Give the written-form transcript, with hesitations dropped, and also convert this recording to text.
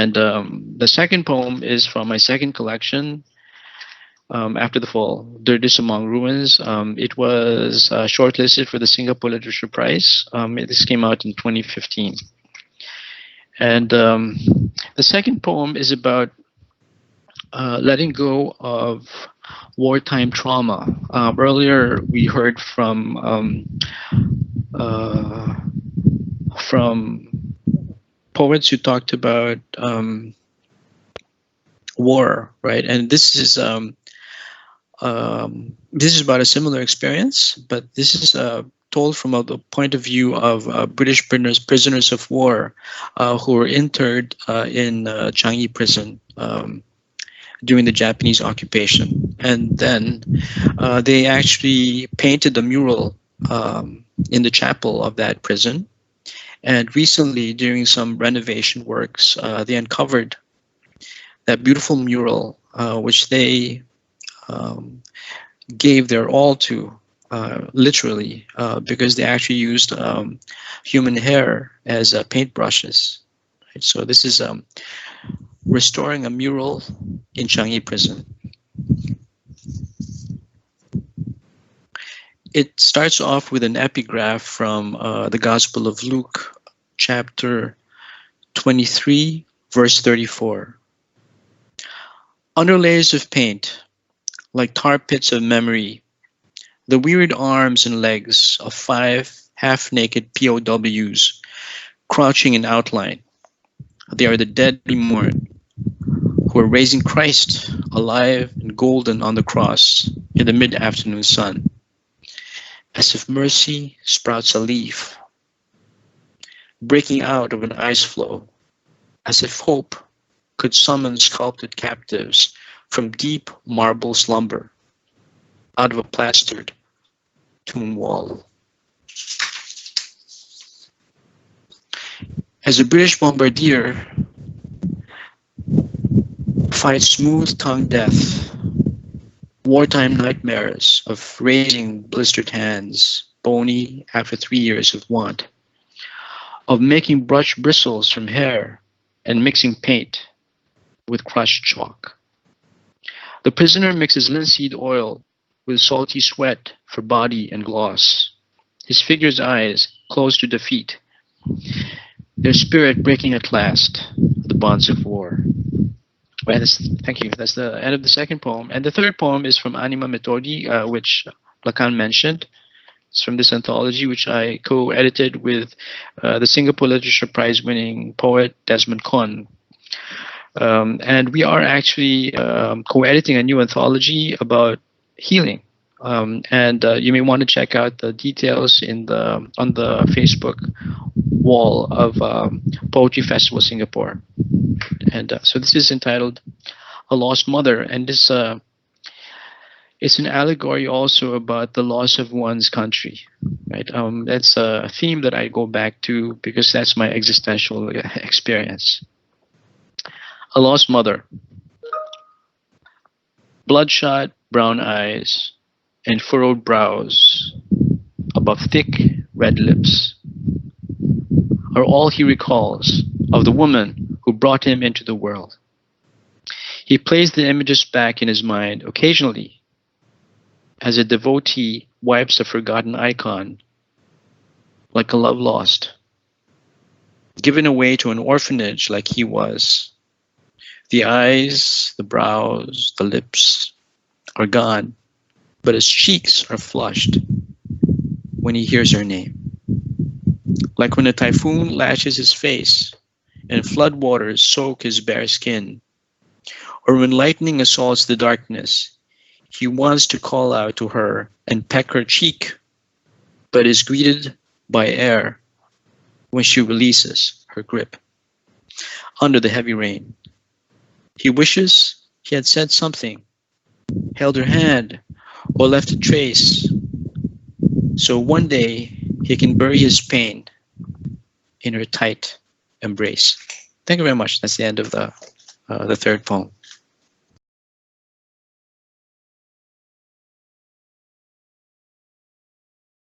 And the second poem is from my second collection, After the Fall, Dirges Among Ruins. It was shortlisted for the Singapore Literature Prize. This came out in 2015. And the second poem is about letting go of wartime trauma. Earlier, we heard from poets who talked about war, right? And this is about a similar experience, but this is told from the point of view of British prisoners of war who were interned in Changi prison during the Japanese occupation. And then they actually painted a mural in the chapel of that prison. And recently, during some renovation works, they uncovered that beautiful mural, which they gave their all to, literally, because they actually used human hair as paintbrushes. Right? So this is restoring a mural in Changi prison. It starts off with an epigraph from the Gospel of Luke, chapter 23, verse 34. Under layers of paint, like tar pits of memory, the wearied arms and legs of 5 half-naked POWs crouching in outline. They are the dead we mourn, who are raising Christ alive and golden on the cross in the mid-afternoon sun. As if mercy sprouts a leaf, breaking out of an ice floe, as if hope could summon sculpted captives from deep marble slumber out of a plastered tomb wall. As a British bombardier fights smooth-tongued death, wartime nightmares of raising blistered hands, bony after 3 years of want, of making brush bristles from hair and mixing paint with crushed chalk. The prisoner mixes linseed oil with salty sweat for body and gloss, his figure's eyes close to defeat, their spirit breaking at last the bonds of war. Right, thank you. That's the end of the second poem. And the third poem is from Anima Methodi, which Lacan mentioned. It's from this anthology, which I co-edited with the Singapore Literature Prize winning poet Desmond Kon. And we are actually co-editing a new anthology about healing. And you may want to check out the details on the Facebook wall of Poetry Festival Singapore. And so this is entitled A Lost Mother, and this it's an allegory also about the loss of one's country, right? That's a theme that I go back to because that's my existential experience. A lost mother. Bloodshot brown eyes and furrowed brows above thick red lips are all he recalls of the woman who brought him into the world. He plays the images back in his mind occasionally as a devotee wipes a forgotten icon, like a love lost, given away to an orphanage like he was. The eyes, the brows, the lips are gone, but his cheeks are flushed when he hears her name. Like when a typhoon lashes his face and floodwaters soak his bare skin, or when lightning assaults the darkness, he wants to call out to her and peck her cheek, but is greeted by air when she releases her grip under the heavy rain. He wishes he had said something, held her hand, or left a trace, so one day he can bury his pain in her tight embrace. Thank you very much. That's the end of the third poem.